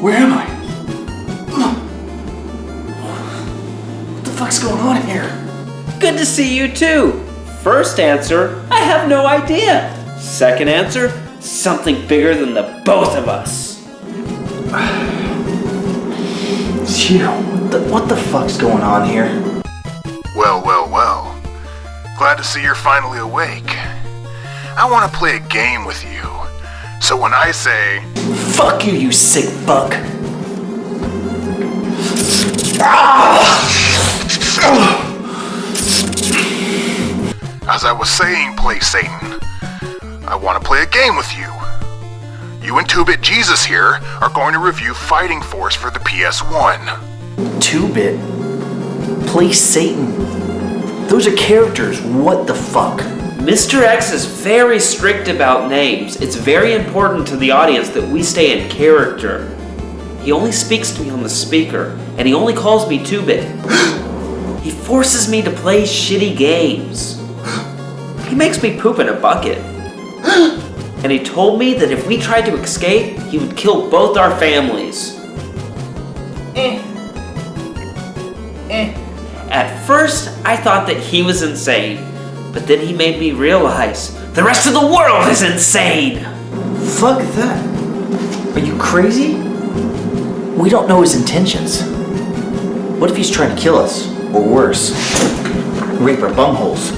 Where am I? What the fuck's going on here? Good to see you too. First answer, I have no idea. Second answer, something bigger than the both of us. Phew, what the fuck's going on here? Well. Glad to see you're finally awake. I want to play a game with you. So when I say... Fuck you, you sick fuck! As I was saying, PlaySatan, I want to play a game with you. You and 2-Bit Jesus here are going to review Fighting Force for the PS1. 2-Bit? PlaySatan? Those are characters, what the fuck? Mr. X is very strict about names. It's very important to the audience that we stay in character. He only speaks to me on the speaker, and he only calls me 2-Bit. He forces me to play shitty games. He makes me poop in a bucket. And he told me that if we tried to escape, he would kill both our families. At first, I thought that he was insane. But then he made me realize the rest of the world is insane! Fuck that. Are you crazy? We don't know his intentions. What if he's trying to kill us? Or worse, rape our bumholes?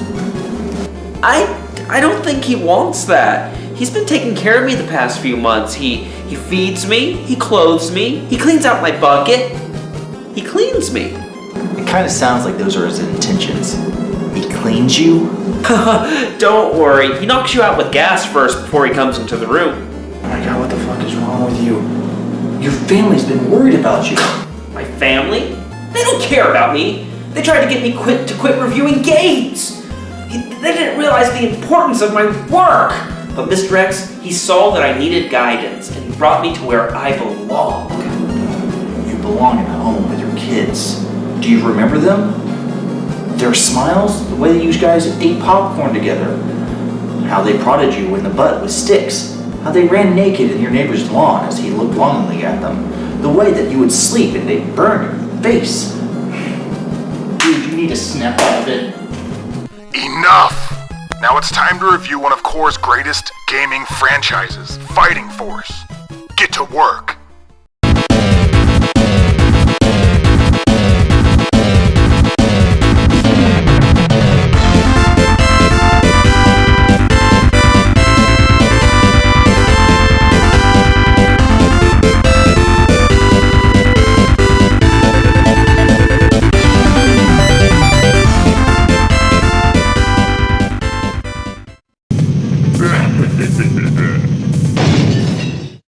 I don't think he wants that. He's been taking care of me the past few months. He feeds me, he clothes me, he cleans out my bucket. He cleans me. It kind of sounds like those are his intentions. He cleans you? Don't worry, he knocks you out with gas first before he comes into the room. Oh my god, what the fuck is wrong with you? Your family's been worried about you. My family? They don't care about me. They tried to get me to quit reviewing games. They didn't realize the importance of my work. But Mr. X, he saw that I needed guidance, and he brought me to where I belong. You belong at home with your kids. Do you remember them? Their smiles, the way you guys ate popcorn together, how they prodded you in the butt with sticks, how they ran naked in your neighbor's lawn as he looked longingly at them, the way that you would sleep and they'd burn your face. Dude, you need to snap out of it. Enough! Now it's time to review one of Core's greatest gaming franchises, Fighting Force. Get to work!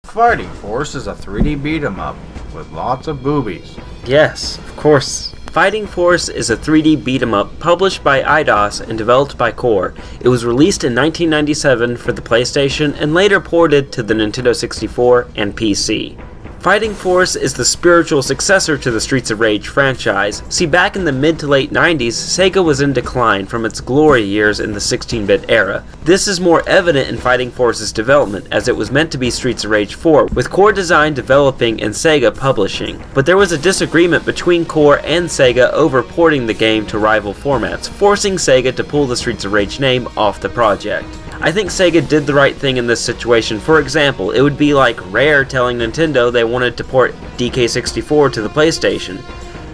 Fighting Force is a 3D beat-em-up with lots of boobies. Yes, of course. Fighting Force is a 3D beat-em-up published by Eidos and developed by Core. It was released in 1997 for the PlayStation and later ported to the Nintendo 64 and PC. Fighting Force is the spiritual successor to the Streets of Rage franchise. See, back in the mid to late 90s, Sega was in decline from its glory years in the 16-bit era. This is more evident in Fighting Force's development, as it was meant to be Streets of Rage 4, with Core Design developing and Sega publishing. But there was a disagreement between Core and Sega over porting the game to rival formats, forcing Sega to pull the Streets of Rage name off the project. I think Sega did the right thing in this situation. For example, it would be like Rare telling Nintendo they wanted to port DK64 to the PlayStation.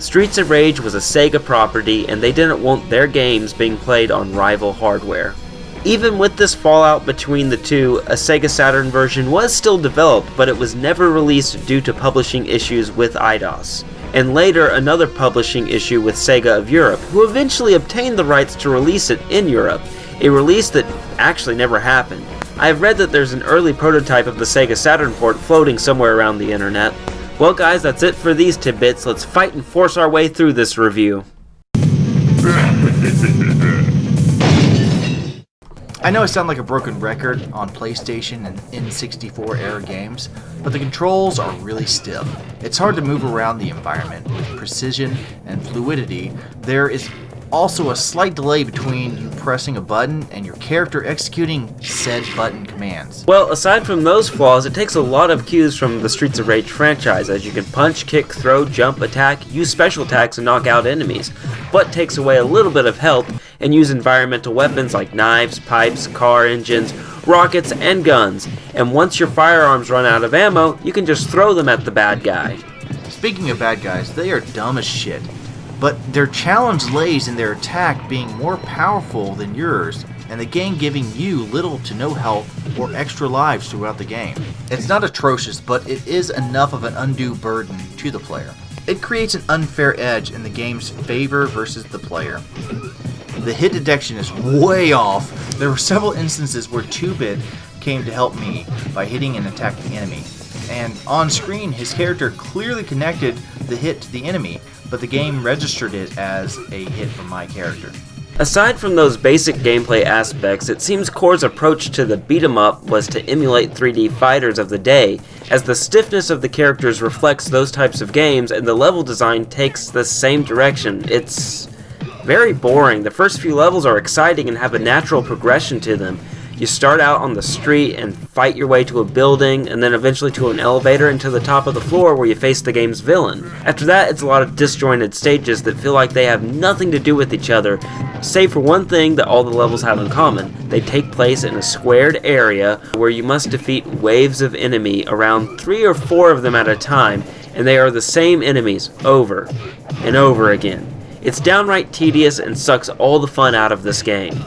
Streets of Rage was a Sega property and they didn't want their games being played on rival hardware. Even with this fallout between the two, a Sega Saturn version was still developed, but it was never released due to publishing issues with Eidos. And later another publishing issue with Sega of Europe, who eventually obtained the rights to release it in Europe. A release that actually never happened. I have read that there's an early prototype of the Sega Saturn port floating somewhere around the internet. Well guys, that's it for these tidbits. Let's fight and force our way through this review. I know I sound like a broken record on PlayStation and N64 era games, but the controls are really stiff. It's hard to move around the environment with precision and fluidity. There is also a slight delay between you pressing a button and your character executing said button commands. Well, aside from those flaws, it takes a lot of cues from the Streets of Rage franchise, as you can punch, kick, throw, jump, attack, use special attacks, and knock out enemies, but takes away a little bit of health and use environmental weapons like knives, pipes, car engines, rockets, and guns. And once your firearms run out of ammo, you can just throw them at the bad guy. Speaking of bad guys, they are dumb as shit. But their challenge lays in their attack being more powerful than yours, and the game giving you little to no health or extra lives throughout the game. It's not atrocious, but it is enough of an undue burden to the player. It creates an unfair edge in the game's favor versus the player. The hit detection is way off. There were several instances where 2-Bit came to help me by hitting an attacking enemy. And on screen, his character clearly connected the hit to the enemy, but the game registered it as a hit from my character. Aside from those basic gameplay aspects, it seems Core's approach to the beat-em-up was to emulate 3D fighters of the day, as the stiffness of the characters reflects those types of games and the level design takes the same direction. It's very boring. The first few levels are exciting and have a natural progression to them. You start out on the street and fight your way to a building, and then eventually to an elevator and to the top of the floor where you face the game's villain. After that, it's a lot of disjointed stages that feel like they have nothing to do with each other, save for one thing that all the levels have in common. They take place in a squared area where you must defeat waves of enemy, around 3 or 4 of them at a time, and they are the same enemies over and over again. It's downright tedious and sucks all the fun out of this game.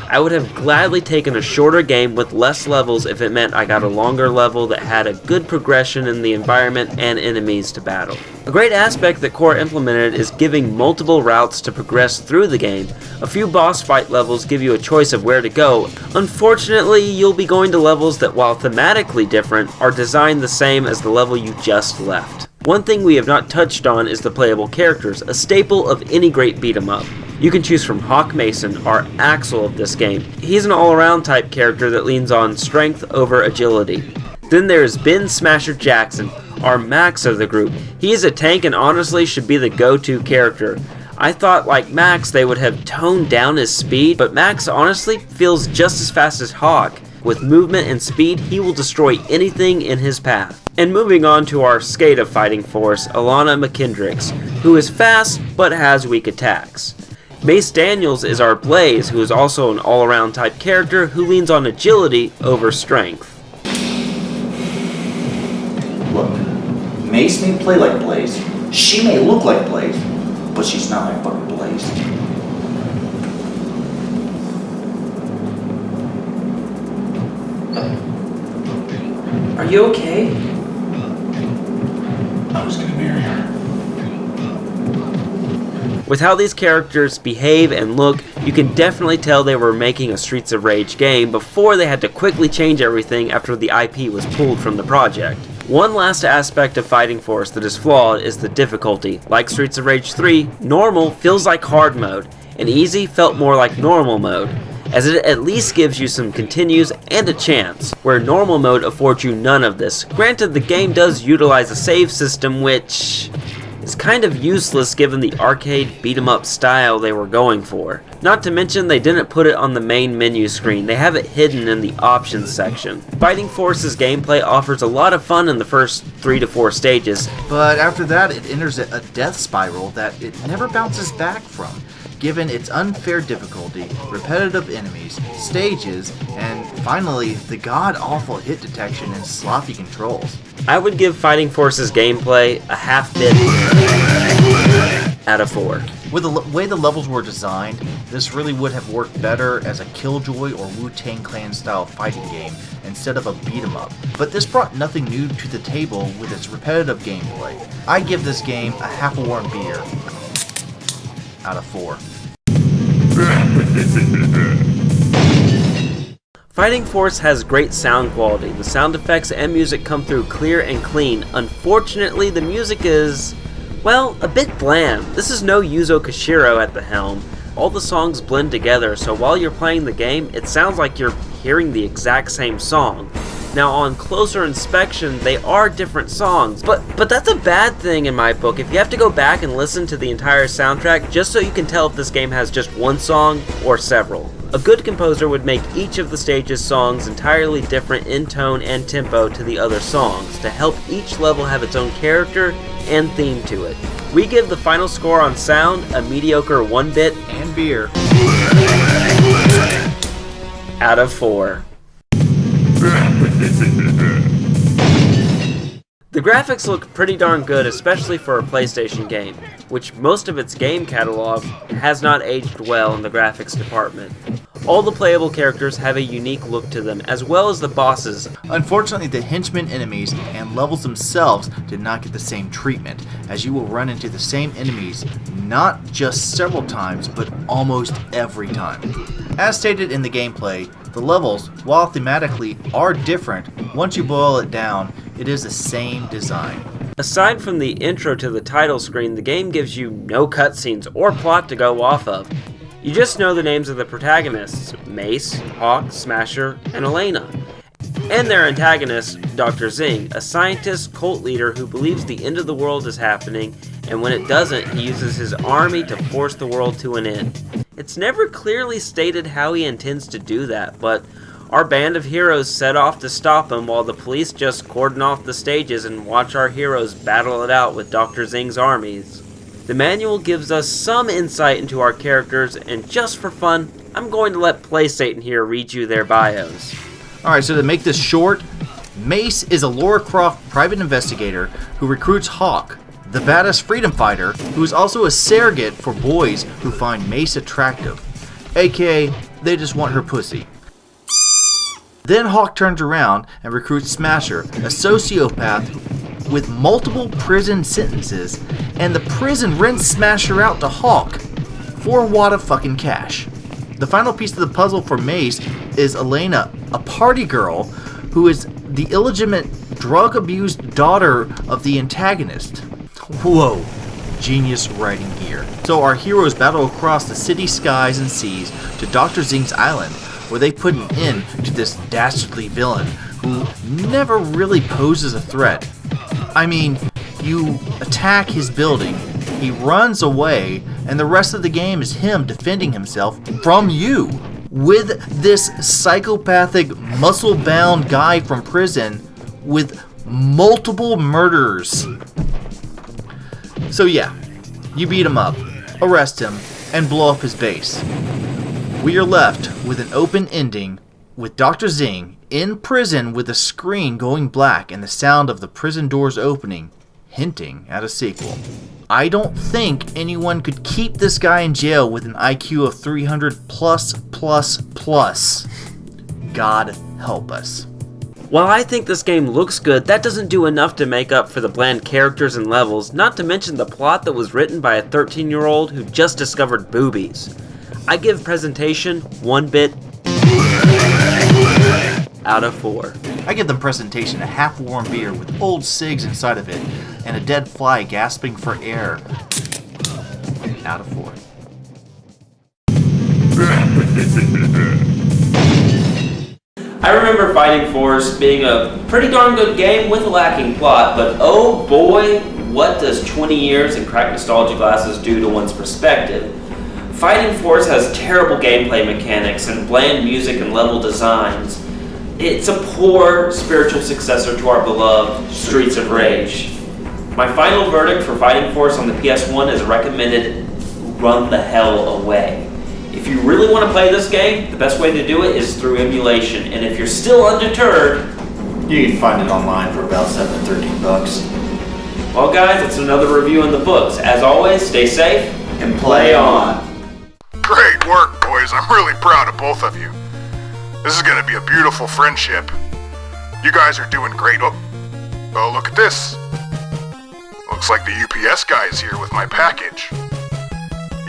I would have gladly taken a shorter game with less levels if it meant I got a longer level that had a good progression in the environment and enemies to battle. A great aspect that Core implemented is giving multiple routes to progress through the game. A few boss fight levels give you a choice of where to go. Unfortunately, you'll be going to levels that, while thematically different, are designed the same as the level you just left. One thing we have not touched on is the playable characters, a staple of any great beat-em-up. You can choose from Hawk Mason, our Axel of this game. He's an all-around type character that leans on strength over agility. Then there's Ben Smasher Jackson, our Max of the group. He is a tank and honestly should be the go-to character. I thought, like Max, they would have toned down his speed, but Max honestly feels just as fast as Hawk. With movement and speed, he will destroy anything in his path. And moving on to our skate of fighting force, Alana McKendricks, who is fast but has weak attacks. Mace Daniels is our Blaze, who is also an all-around type character who leans on agility over strength. Look, Mace may play like Blaze. She may look like Blaze, but she's not my fucking Blaze. Are you okay? I was gonna marry her. With how these characters behave and look, you can definitely tell they were making a Streets of Rage game before they had to quickly change everything after the IP was pulled from the project. One last aspect of Fighting Force that is flawed is the difficulty. Like Streets of Rage 3, normal feels like hard mode, and easy felt more like normal mode, as it at least gives you some continues and a chance, where normal mode affords you none of this. Granted, the game does utilize a save system which is kind of useless given the arcade beat-em-up style they were going for. Not to mention they didn't put it on the main menu screen, they have it hidden in the options section. Fighting Force's gameplay offers a lot of fun in the first 3 to 4 stages, But after that, it enters a death spiral that it never bounces back from, given its unfair difficulty, repetitive enemies, stages, and finally, the god-awful hit detection and sloppy controls. I would give Fighting Force's gameplay a half-bit out of 4. With the way the levels were designed, this really would have worked better as a Killjoy or Wu-Tang Clan style fighting game instead of a beat-em-up. But this brought nothing new to the table with its repetitive gameplay. I give this game a half a warm beer out of 4. Fighting Force has great sound quality. The sound effects and music come through clear and clean. Unfortunately, the music is, well, a bit bland. This is no Yuzo Koshiro at the helm. All the songs blend together, so while you're playing the game, it sounds like you're hearing the exact same song. Now on closer inspection, they are different songs, but that's a bad thing in my book if you have to go back and listen to the entire soundtrack just so you can tell if this game has just one song or several. A good composer would make each of the stage's songs entirely different in tone and tempo to the other songs to help each level have its own character and theme to it. We give the final score on sound a mediocre 1 bit And beer. out of 4. The graphics look pretty darn good, especially for a PlayStation game, which most of its game catalog has not aged well in the graphics department. All the playable characters have a unique look to them, as well as the bosses. Unfortunately, the henchmen enemies and levels themselves did not get the same treatment, as you will run into the same enemies not just several times, but almost every time. As stated in the gameplay, the levels, while thematically are different, once you boil it down, it is the same design. Aside from the intro to the title screen, the game gives you no cutscenes or plot to go off of. You just know the names of the protagonists, Mace, Hawk, Smasher, and Elena, and their antagonist, Dr. Zing, a scientist cult leader who believes the end of the world is happening, and when it doesn't, he uses his army to force the world to an end. It's never clearly stated how he intends to do that, but our band of heroes set off to stop him while the police just cordon off the stages and watch our heroes battle it out with Dr. Zing's armies. The manual gives us some insight into our characters, and just for fun, I'm going to let PlaySatan here read you their bios. Alright, so to make this short, Mace is a Lara Croft private investigator who recruits Hawk, the badass freedom fighter who is also a surrogate for boys who find Mace attractive, aka they just want her pussy. Then Hawk turns around and recruits Smasher, a sociopath with multiple prison sentences, and the prison rents Smasher out to Hawk for a wad of fucking cash. The final piece of the puzzle for Mace is Elena, a party girl who is the illegitimate drug-abused daughter of the antagonist. Whoa, genius writing here. So our heroes battle across the city, skies, and seas to Dr. Zing's island, where they put an end to this dastardly villain who never really poses a threat. I mean, you attack his building, he runs away, and the rest of the game is him defending himself from you. With this psychopathic, muscle-bound guy from prison with multiple murders. So yeah, you beat him up, arrest him, and blow up his base. We are left with an open ending with Dr. Zing in prison with the screen going black and the sound of the prison doors opening, hinting at a sequel. I don't think anyone could keep this guy in jail with an IQ of 300 plus. God help us. While I think this game looks good, that doesn't do enough to make up for the bland characters and levels, not to mention the plot that was written by a 13-year-old who just discovered boobies. I give presentation 1 bit out of 4. I give the presentation a half-warm beer with old cigs inside of it and a dead fly gasping for air. Out of 4. I remember Fighting Force being a pretty darn good game with a lacking plot, but oh boy, what does 20 years and cracked nostalgia glasses do to one's perspective? Fighting Force has terrible gameplay mechanics and bland music and level designs. It's a poor spiritual successor to our beloved Streets of Rage. My final verdict for Fighting Force on the PS1 is recommended run the hell away. If you really want to play this game, the best way to do it is through emulation, and if you're still undeterred, You can find it online for about $13. well guys, it's another review in the books. As always, stay safe and play on. Great work, boys. I'm really proud of both of you. This is gonna be a beautiful friendship. You guys are doing great. Oh, look at this. Looks like the UPS guy is here with my package.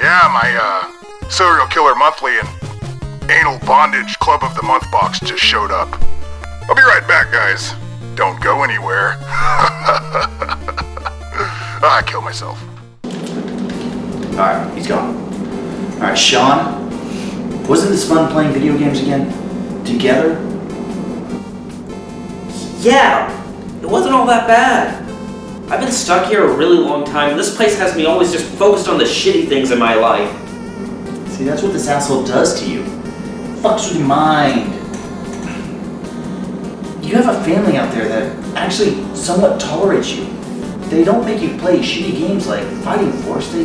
Yeah, my serial killer monthly and anal bondage club of the month box just showed up. I'll be right back, guys. Don't go anywhere. I killed myself. Alright, he's gone. Alright, Sean, wasn't this fun playing video games again? Together? Yeah, it wasn't all that bad. I've been stuck here a really long time, and this place has me always just focused on the shitty things in my life. See, that's what this asshole does to you. Fucks with your mind. You have a family out there that actually somewhat tolerates you. They don't make you play shitty games like Fighting Force. They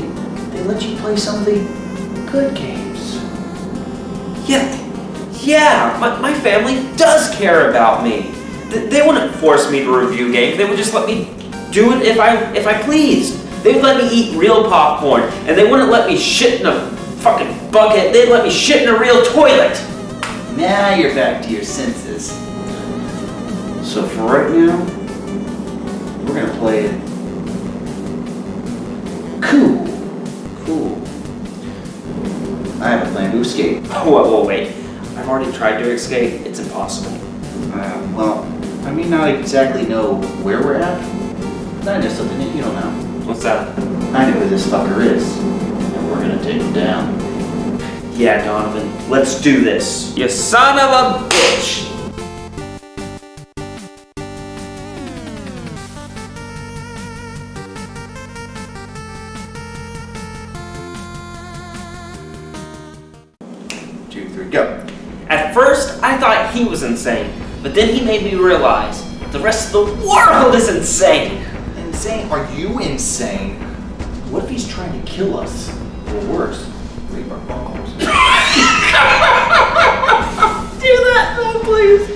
let you play some of the good games. Yeah, my family does care about me. They wouldn't force me to review games. They would just let me do it if I pleased. They'd let me eat real popcorn, and they wouldn't let me shit in a fucking bucket. They'd let me shit in a real toilet. Now you're back to your senses. So for right now, we're gonna play it cool. I have a plan to escape. Whoa, wait. I've already tried to escape. It's impossible. Well, I may not exactly know where we're at, but I know something that you don't know. What's that? I know who this fucker is, and we're gonna take him down. Yeah, Donovan, let's do this. You son of a bitch! Two, three, go. At first, I thought he was insane, but then he made me realize the rest of the world is insane. Insane? Are you insane? What if he's trying to kill us? Or worse, rape our buttholes? Do that, no, please.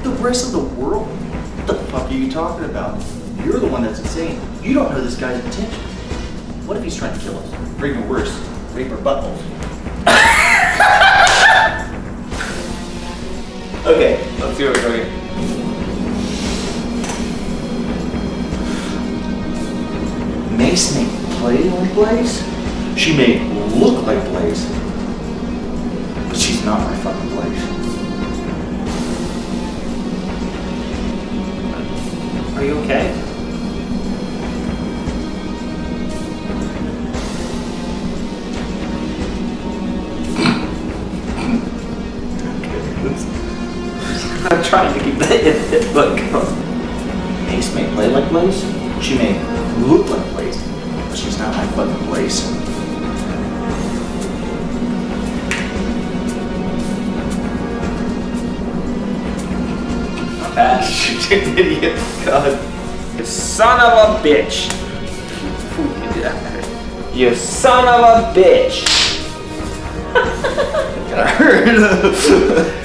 The rest of the world? What the fuck are you talking about? You're the one that's insane. You don't know this guy's intentions. What if he's trying to kill us? Or even worse, rape our buttholes? Okay, let's do it, okay. Mace may play like Blaze. She may look like Blaze. But she's not my fucking Blaze. Are you okay? I'm trying to keep the hit book going. Mace may play like Blaze. She may look like Blaze. But she's not my fucking Blaze. You idiot. God. You son of a bitch. You son of a bitch. Got hurt.